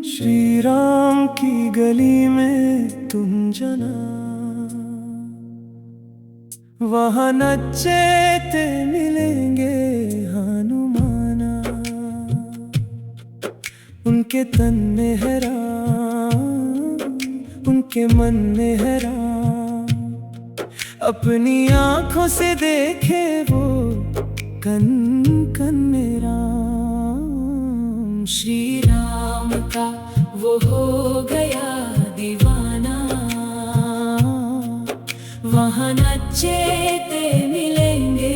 श्री राम की गली में तुम जना, वहाँ नचेते मिलेंगे हनुमाना। उनके तन में है राम, उनके मन में है राम, अपनी आंखों से देखे वो कन कन में राम। श्री राम का वो हो गया दीवाना, वहाँ नचेते मिलेंगे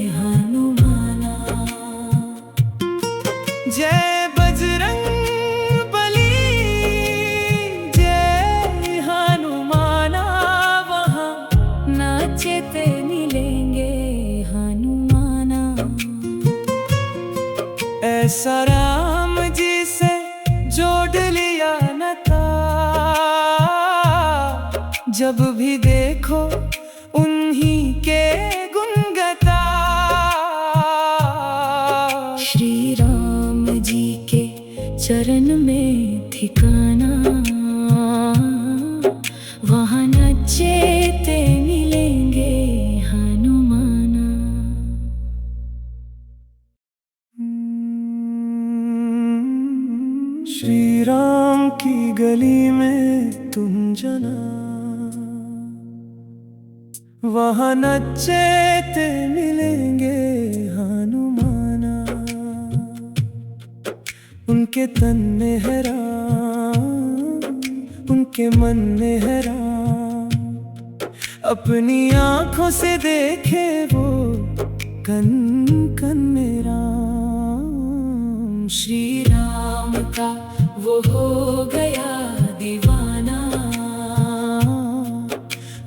हनुमाना। जय बजरंग बली, जय हनुमाना, वहाँ नचेते मिलेंगे हनुमाना। ऐसा राम जी से जोड़ लिया नाता, जब भी देखो उन्हीं के गुण गाता। श्री राम जी के चरण में ठिकाना, वहाँ नचेते मिलेंगे हनुमाना। श्री राम की गली में तुम जना, वहाँ नचेते मिलेंगे हनुमाना। उनके तन में है राम, उनके मन में है राम, अपनी आंखों से देखे वो कन कन में राम। श्री राम का वो हो गया दीवाना,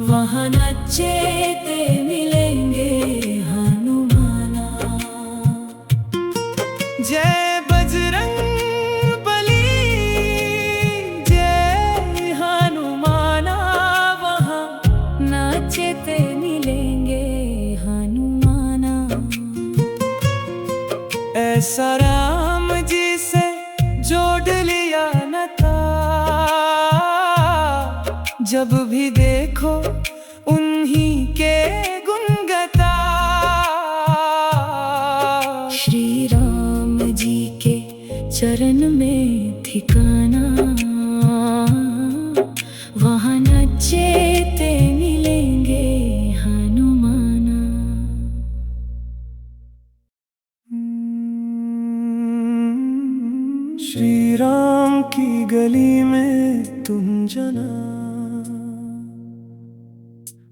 वहाँ नचेते मिलेंगे हनुमाना। जय बजरंग बली, जय हनुमाना, वहाँ नचेते मिलेंगे हनुमाना। ऐसा राम जी से जोड़ लिया नाता, जब भी देखो उन्हीं के गुण गाता। श्री राम जी के चरण में ठिकाना, वहाँ नचेते मिलेंगे हनुमाना। श्री राम की गली में तुम जना,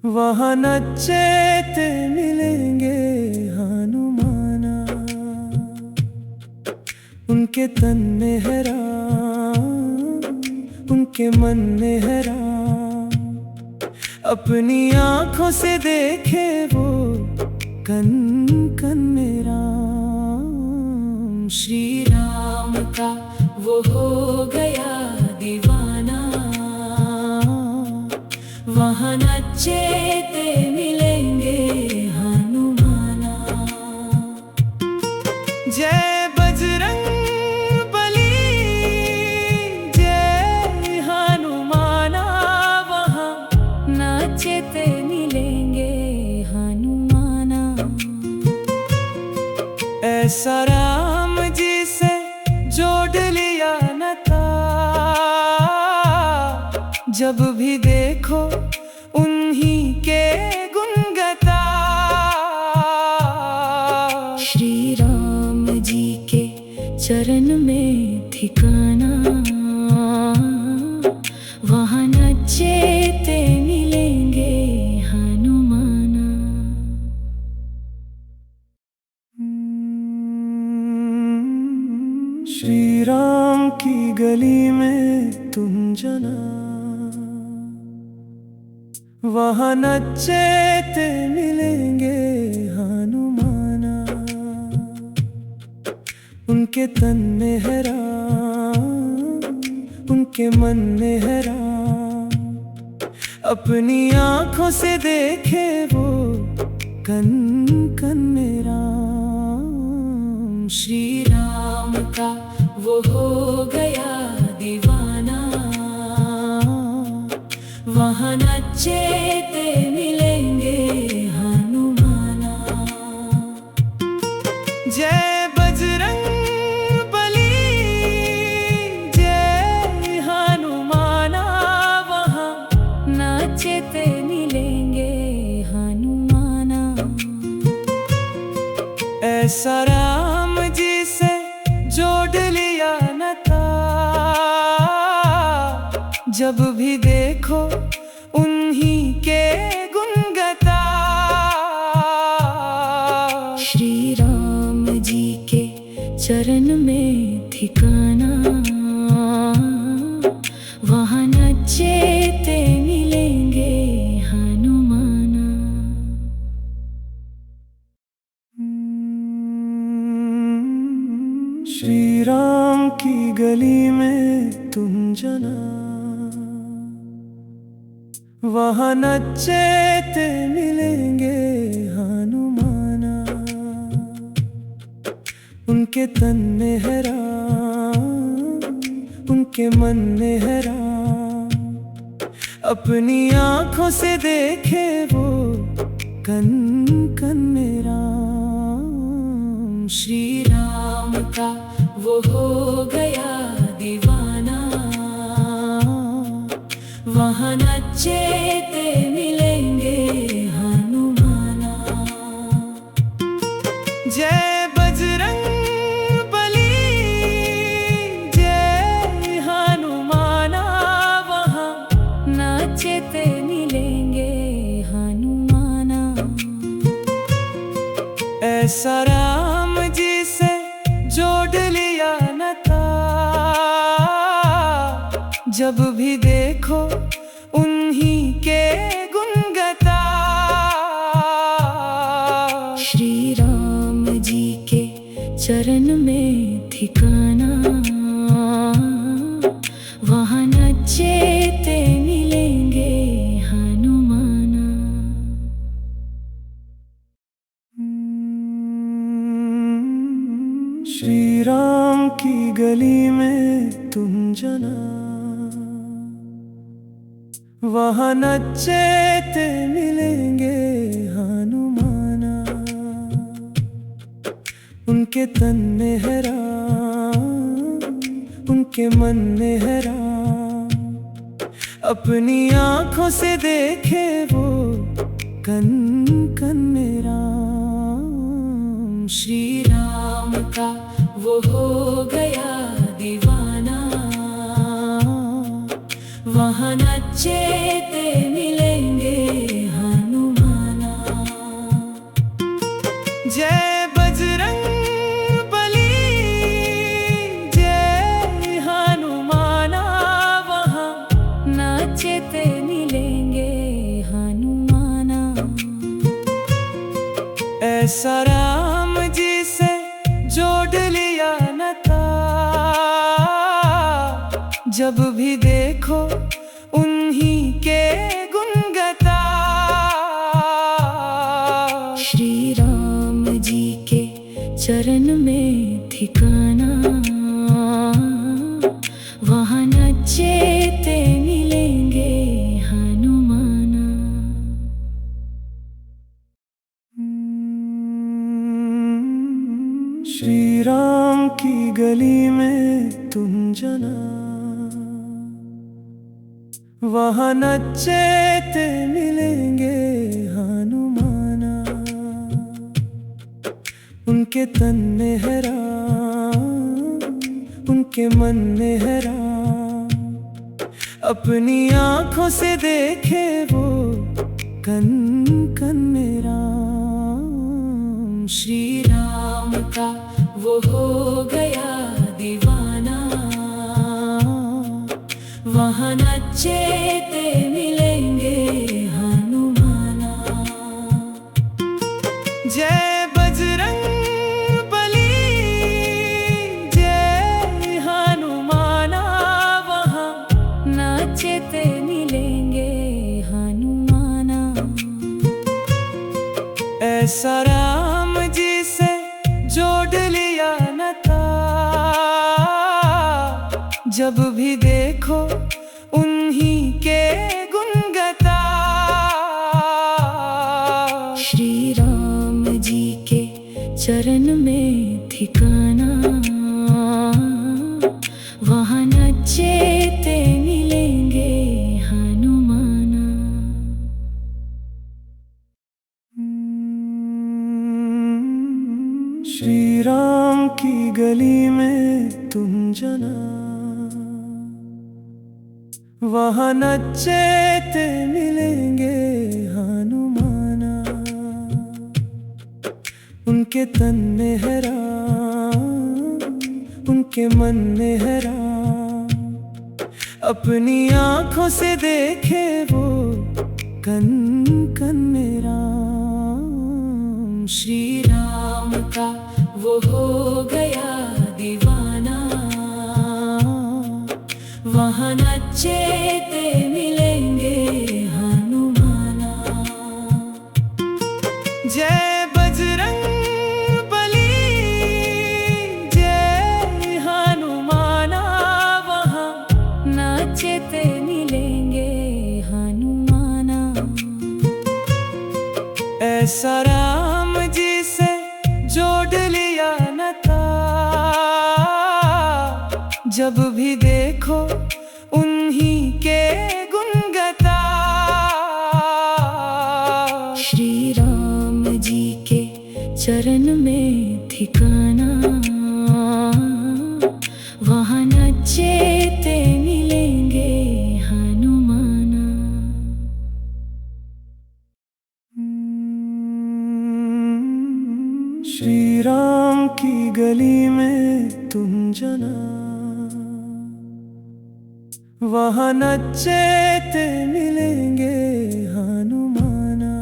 वहाँ नचेते मिलेंगे हनुमाना। उनके तन में है राम, उनके मन में है राम, अपनी आंखों से देखे वो कन कन में राम। श्री राम का वो हो गया दीवाना, वहाँ नचेते मिलेंगे हनुमाना। जय बजरंग बली, जय हनुमाना, वहाँ नचेते मिलेंगे हनुमाना। ऐसा राम जी से जोड़ लिया नाता, जब भी देखो उन्हीं के गुण गाता। श्री राम जी के चरण में ठिकाना, वहाँ नचेते मिलेंगे हनुमाना। श्री राम की गली में तुम जना, वहाँ नचेते मिलेंगे हनुमाना। उनके तन में है राम, उनके मन में है राम, अपनी आंखों से देखे वो कन कन में राम। श्री राम का वो हो गया दीवाना, वहाँ नचेते मिलेंगे हनुमाना। जय बजरंग बली, जय हनुमाना, वहाँ नचेते मिलेंगे हनुमाना। ऐसा राम जी से जोड़ लिया नाता, जब भी देखो उन्हीं के गुण गाता। श्री राम जी के चरण में ठिकाना, वहाँ नचेते मिलेंगे हनुमाना। श्री राम की गली में तुम जना, वहाँ नचेते मिलेंगे हनुमाना। उनके तन में है राम, उनके मन में है राम, अपनी आंखों से देखे वो कन कन में राम। श्री राम का वो हो गया दीवाना, वहाँ नचेते मिलेंगे हनुमाना। जय बजरंग बली, जय हनुमाना, वहाँ नचेते मिलेंगे हनुमाना। ऐसा राम जी से जोड़ लिया नाता, जब भी देखो उन्हीं के गुण गाता। श्री राम जी के चरण में ठिकाना, वहाँ नचेते मिलेंगे हनुमाना। श्री राम की गली में तुम जना, वहाँ नचेते मिलेंगे हनुमाना। उनके तन में है राम, उनके मन में है राम, अपनी आंखों से देखे वो कन कन में राम। श्री राम का वो हो गया दीवाना, वहाँ नचेते मिलेंगे हनुमाना। जय बजरंग बली, जय हनुमाना, वहाँ नचेते मिलेंगे हनुमाना। ऐसा राम जी से जोड़ लिया नाता, जब भी देखो उन्हीं के गुण गाता। श्री राम जी के चरण में ठिकाना, वहाँ नचेते मिलेंगे हनुमाना। श्री राम की गली में तुम जना, वहाँ नचेते मिलेंगे हनुमाना। उनके तन में है राम, उनके मन में है राम, अपनी आंखों से देखे वो कन कन में राम। श्री राम का वो हो गया दीवाना, वहाँ नचेते मिलेंगे हनुमाना। जय बजरंग बली, जय हनुमाना, वहाँ नचेते मिलेंगे हनुमाना। ऐसा राम जी से जोड़ लिया नाता, जब भी देखो उन्हीं के गुण चरण में ठिकाना, वहाँ नचेते मिलेंगे हनुमाना। श्री राम की गली में तुम जना, वहाँ नचेते मिलेंगे हनुमाना। उनके तन में है राम, उनके मन में है राम, अपनी आंखों से देखे वो कन कन में राम। श्री राम का वो हो गया दीवाना, वहाँ नचेते मिलेंगे हनुमाना। जय बजरंग बली, जय हनुमाना, वहाँ नचेते मिलेंगे हनुमाना। ऐसा राम जी से जोड़ लिया नाता, जब भी देखो उन्हीं के गुण गाता। श्री राम जी के चरण में ठिकाना, वहाँ नचेते मिलेंगे हनुमाना। श्री राम की गली में तुम जना, वहाँ नचेते मिलेंगे हनुमाना।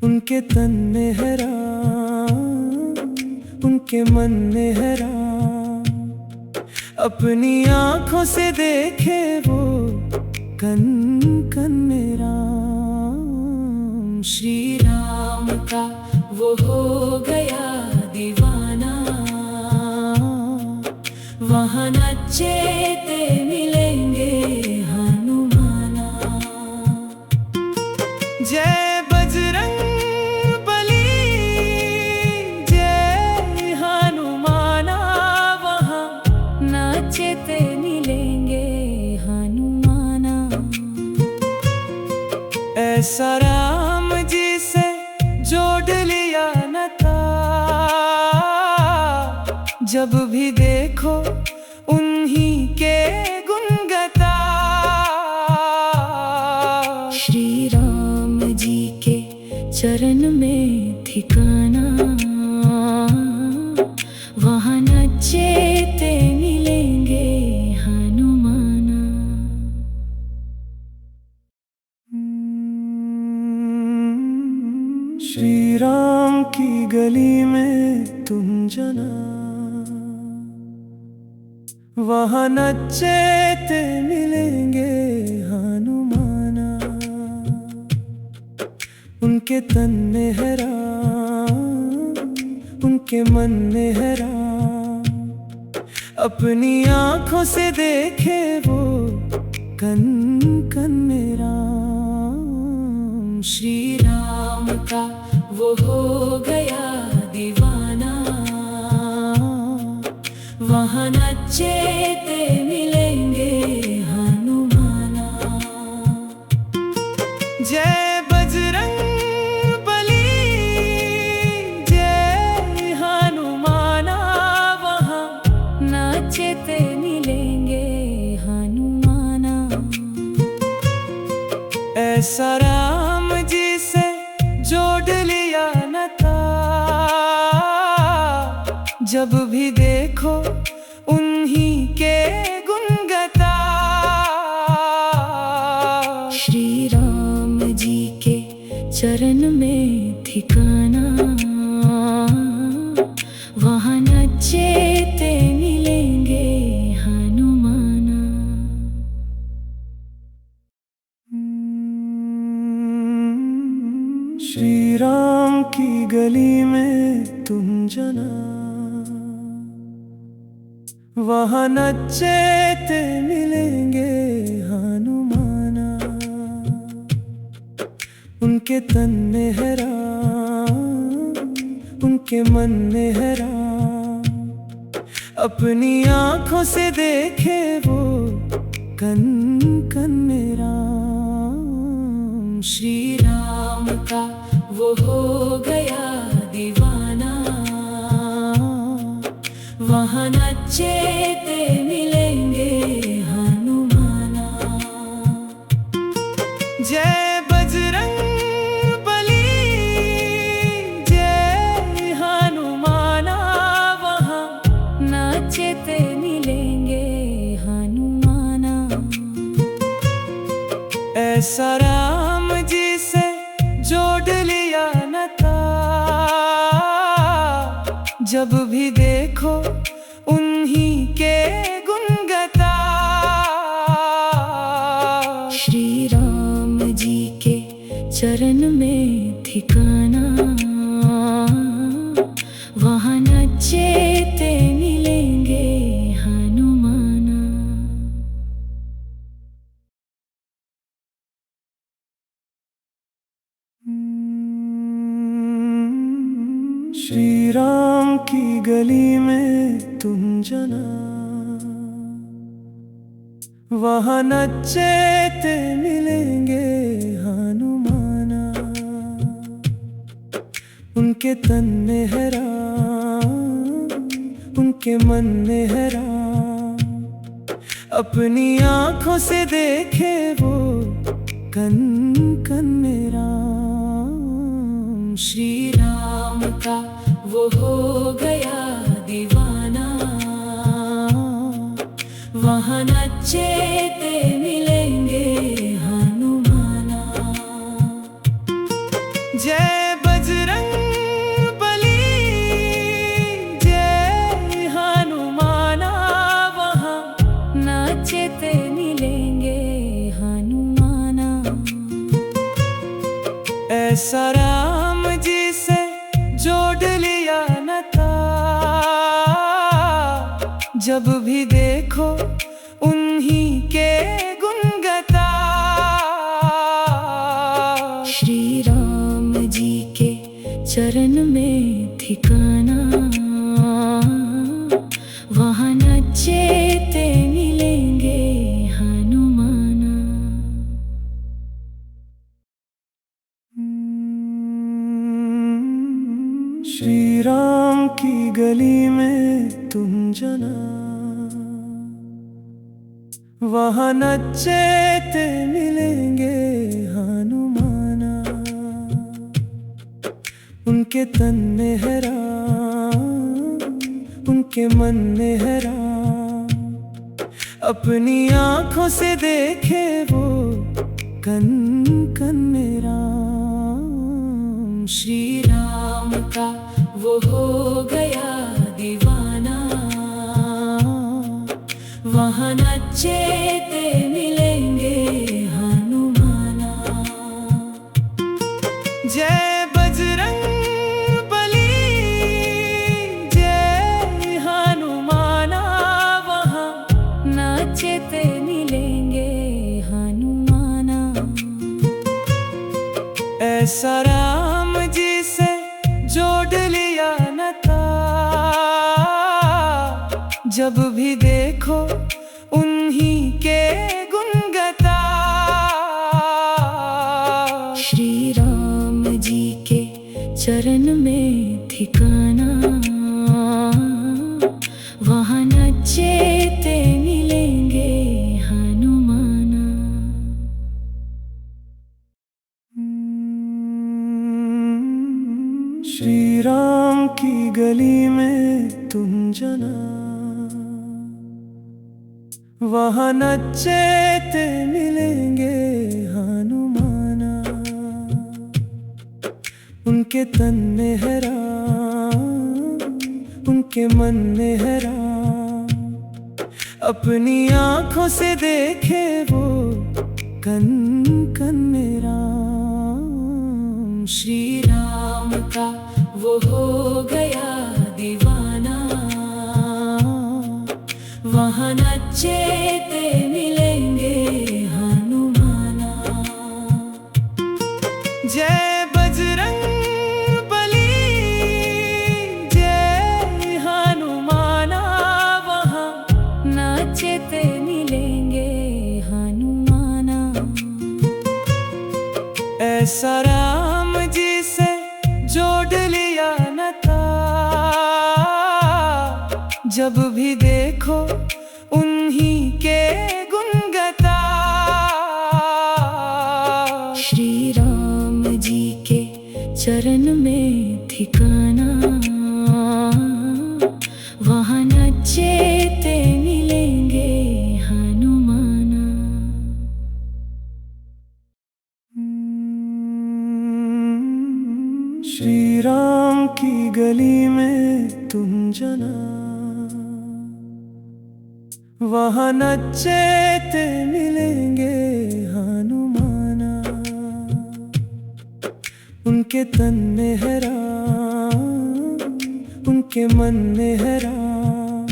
उनके तन में है राम, उनके मन में है राम, अपनी आंखों से देखे वो कन कन में राम। श्री राम का वो हो गया दीवाना, वहाँ नचेते मिलेंगे हनुमाना। जय बजरंग बली, जय हनुमाना, वहाँ नचेते मिलेंगे हनुमाना। ऐसा राम जी से जोड़ लिया नाता, जब भी देखो उन्हीं के गुण गाता। श्री राम जी के चरण में ठिकाना, वहाँ नचेते मिलेंगे हनुमाना। श्री राम की गली में तुम जना, वहाँ नचेते मिलेंगे हनुमाना। उनके तन में है राम, उनके मन में है राम, अपनी आंखों से देखे वो कन कन में राम। श्री राम का वो हो गया दीवाना, वहाँ नचेते मिलेंगे हनुमाना। जय बजरंग बली, जय हनुमाना, वहाँ नचेते मिलेंगे हनुमाना। ऐसा राम जी से जोड़ लिया नाता, जब भी देखो उन्हीं के गुण गाता। श्री राम जी के चरण में ठिकाना, वहाँ नचेते मिलेंगे हनुमाना। श्री राम की गली में तुम जना, वहाँ नचेते मिलेंगे हनुमाना। उनके तन में है राम, उनके मन में है राम। अपनी आंखों से देखे वो कन कन में राम। श्री राम का वो हो गया दीवाना, वहाँ नचेते मिलेंगे हनुमाना। जय बजरंग बली, जय हनुमाना, वहाँ नाचते मिलेंगे हनुमाना। ऐसा राम जी से जोड़ लिया नाता, जब भी देखो उन्हीं के गुण गाता। श्री राम जी के चरण में ठिकाना, वहाँ नचेते मिलेंगे हनुमाना। श्री राम की गली में तुम जना, वहाँ नचेते मिलेंगे हनुमाना। उनके तन में है राम, उनके मन में है राम। अपनी आंखों से देखे वो कन कन में राम। श्री राम का वो हो गया दीवाना, वहाँ नचेते मिलेंगे हनुमाना। जय बजरंग बली, जय हनुमाना, वहाँ नाचते मिलेंगे हनुमाना। ऐसा राम जी से जोड़ लिया नाता, जब भी देखो उन्हीं के गुण गाता। श्री राम जी के चरण में ठिकाना, वहाँ नचेते मिलेंगे हनुमाना। श्री राम की गली में तुम जना, वहाँ नचेते मिलेंगे हनुमाना। उनके तन में है राम, उनके मन में है राम। अपनी आंखों से देखे वो कन कन में राम। श्री राम का वो हो गया दीवाना, वहाँ नचेते मिलेंगे हनुमाना। जय बजरंग बली, जय हनुमाना, वहाँ नाचते मिलेंगे हनुमाना। ऐसा राम जी से जोड़ लिया नाता, जब भी देखो उन्हीं के गुण गाता। श्री राम जी के चरण में ठिकाना, वहाँ नचेते मिलेंगे हनुमाना। श्री राम की गली में तुम जना, वहाँ नचेते मिलेंगे हनुमाना। उनके तन में है राम, उनके मन में है राम। अपनी आंखों से देखे वो कन कन में राम। श्री राम का वो हो गया दीवाना, वहाँ नचेते मिलेंगे हनुमाना। जय बजरंग बली, जब भी देखो उन्हीं के गुण गाता। श्री राम जी के चरण में ठिकाना, वहाँ नचते मिलेंगे हनुमाना। श्री राम की गली में तुम जना, वहाँ नचते मिलेंगे हनुमाना। उनके तन में है राम, उनके मन में है राम,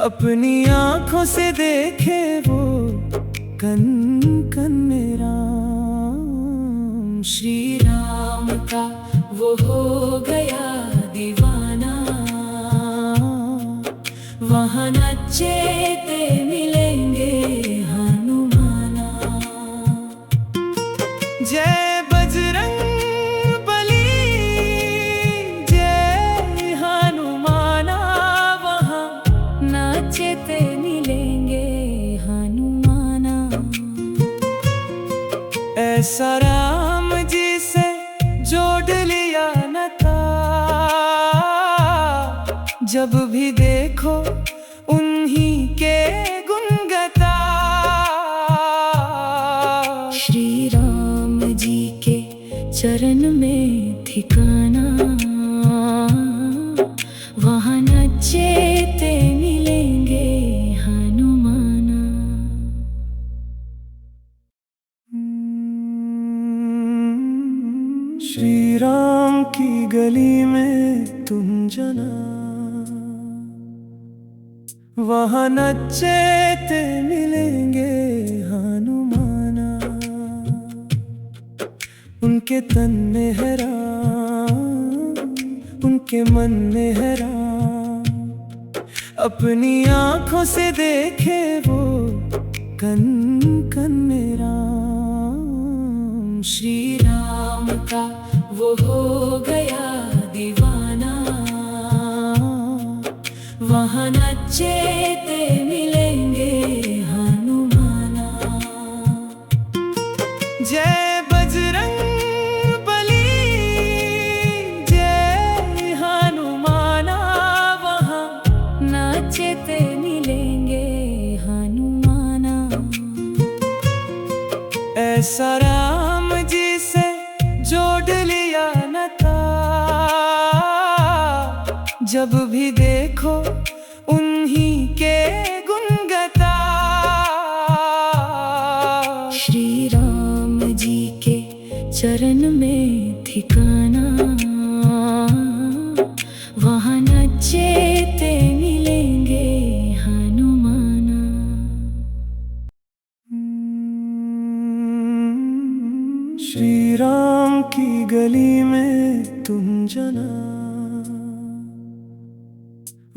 अपनी आंखों से देखे वो कन कन में राम। श्री राम का वो हो गया दीवाना, वहाँ नचते मिलेंगे हनुमाना। जय बजरंग बली, जय हनुमाना, वहाँ नचते मिलेंगे हनुमाना। ऐसा राम जी से जोड़ लिया नाता, जब भी देखो उन्हीं के गुण गाता। श्री राम जी के चरण में ठिकाना, वहाँ नचते मिलेंगे हनुमाना। श्री राम की गली में तुम जना, वहाँ नचते मिलेंगे हनुमाना। उनके तन में है राम, उनके मन में है राम, अपनी आंखों से देखे वो कन कन में राम। श्री राम का वो हो गया दीवाना, वहाँ नचते मिलेंगे हनुमाना। जय बजरंग बली, जय हनुमाना, वहाँ नचते मिलेंगे हनुमाना। ऐसा राम जी से जोड़ लिया नाता, जब भी देखो उन्हीं के गुण गाता। श्री राम जी के चरण में ठिकाना, वहाँ नचते मिलेंगे हनुमाना। श्री राम की गली में तुम जना,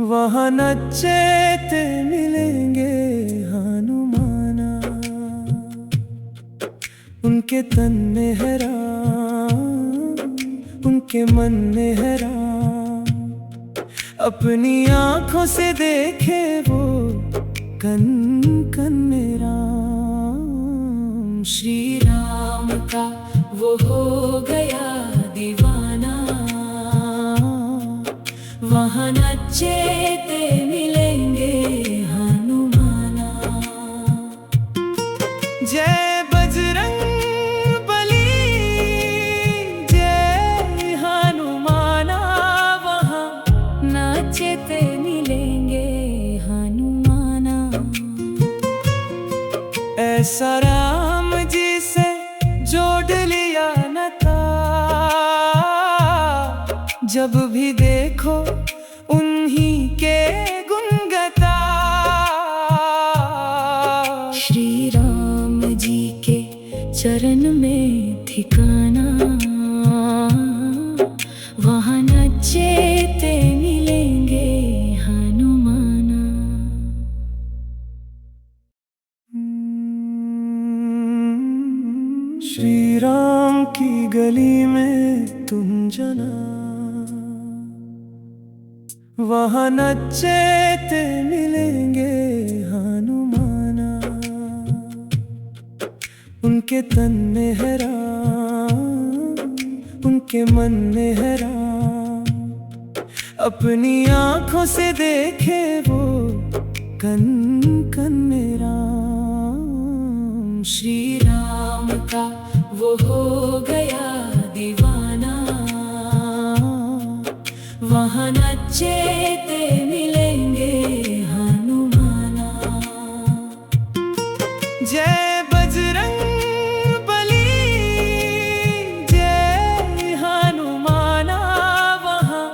वहाँ नचते मिलेंगे हनुमाना। उनके तन में है राम, उनके मन में है राम, अपनी आंखों से देखे वो कन कन में राम। श्री राम का वो हो गया दीवाना, वहाँ नचते मिलेंगे हनुमाना। जय बजरंग बली, जय हनुमाना, वहाँ नचते मिलेंगे हनुमाना। ऐसा राम जी से जोड़ लिया नाता, जब भी देखो उन्हीं के गुण गाता। श्री राम जी के चरण में ठिकाना, वहाँ नचते मिलेंगे हनुमाना। श्री राम की गली में तुम जना, वहाँ नचेते मिलेंगे हनुमाना, उनके तन में है राम, उनके मन में है राम। अपनी आंखों से देखे वो कन कन में राम। श्री राम का वो हो गया दीवाना, वहाँ नचेते मिलेंगे हनुमाना। जय बजरंग बली, जय हनुमाना, वहाँ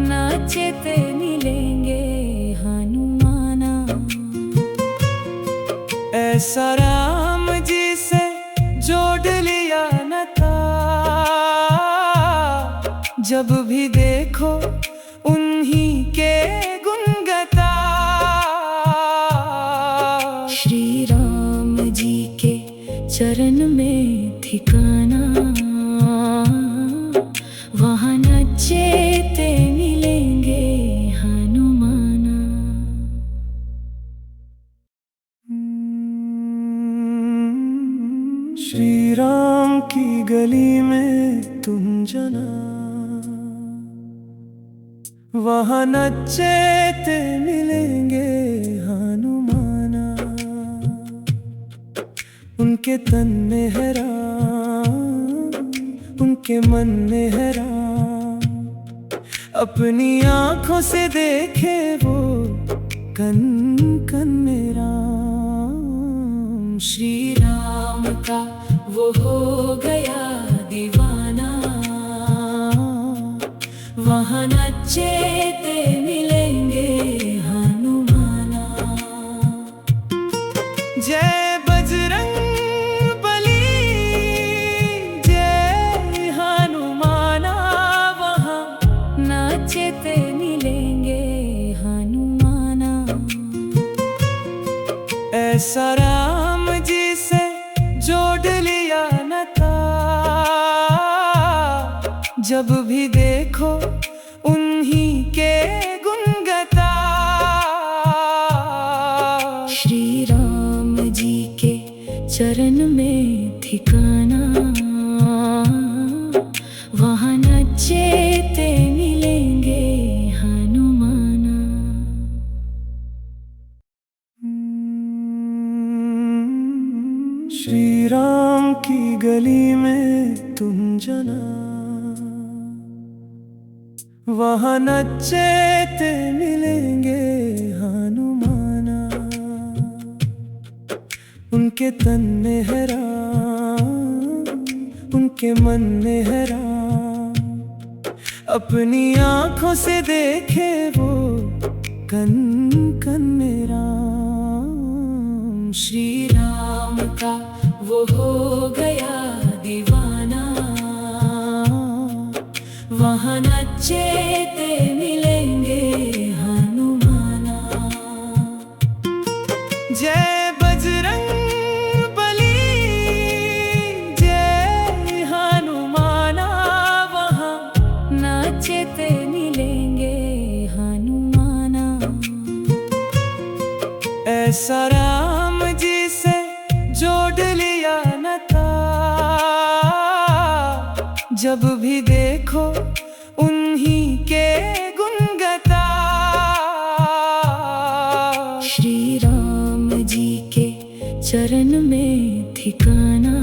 नचेते मिलेंगे हनुमाना। ऐसा राम जी से जोड़ लिया नाता, जब भी देखो उन्हीं के गुण गाता। श्री राम जी के चरण में ठिकाना, वहाँ नचेते मिलेंगे हनुमाना। श्री राम की गली में तुम जना, वहाँ नचेते मिलेंगे हनुमाना। उनके तन में है राम, उनके मन में है राम। अपनी आंखों से देखे वो कन कन में राम। श्री राम का वो हो गया दीवाना, वहाँ नचेते मिलेंगे हनुमाना। जय बजरंग बली, जय हनुमाना, वहाँ नचेते मिलेंगे हनुमाना। ऐसा राम जी से जोड़ लिया नाता, जब भी देखो उन्हीं के गुण गाता। श्री राम जी के चरण में ठिकाना, वहाँ नचेते मिलेंगे हनुमाना। श्री राम की गली में तुम जना, वहाँ नचेते मिलेंगे हनुमाना। उनके तन में है राम, उनके मन में है राम। अपनी आंखों से देखे वो कन कन में राम। श्री राम का वो हो गया दीवाना, वहाँ नचेते मिलेंगे हनुमाना। जय बजरंग बली, जय हनुमाना, वहाँ नचेते मिलेंगे हनुमाना। ऐसा राम जी से जोड़ लिया नाता, जब भी देखो उन्हीं के गुण गाता। श्री राम जी के चरण में ठिकाना,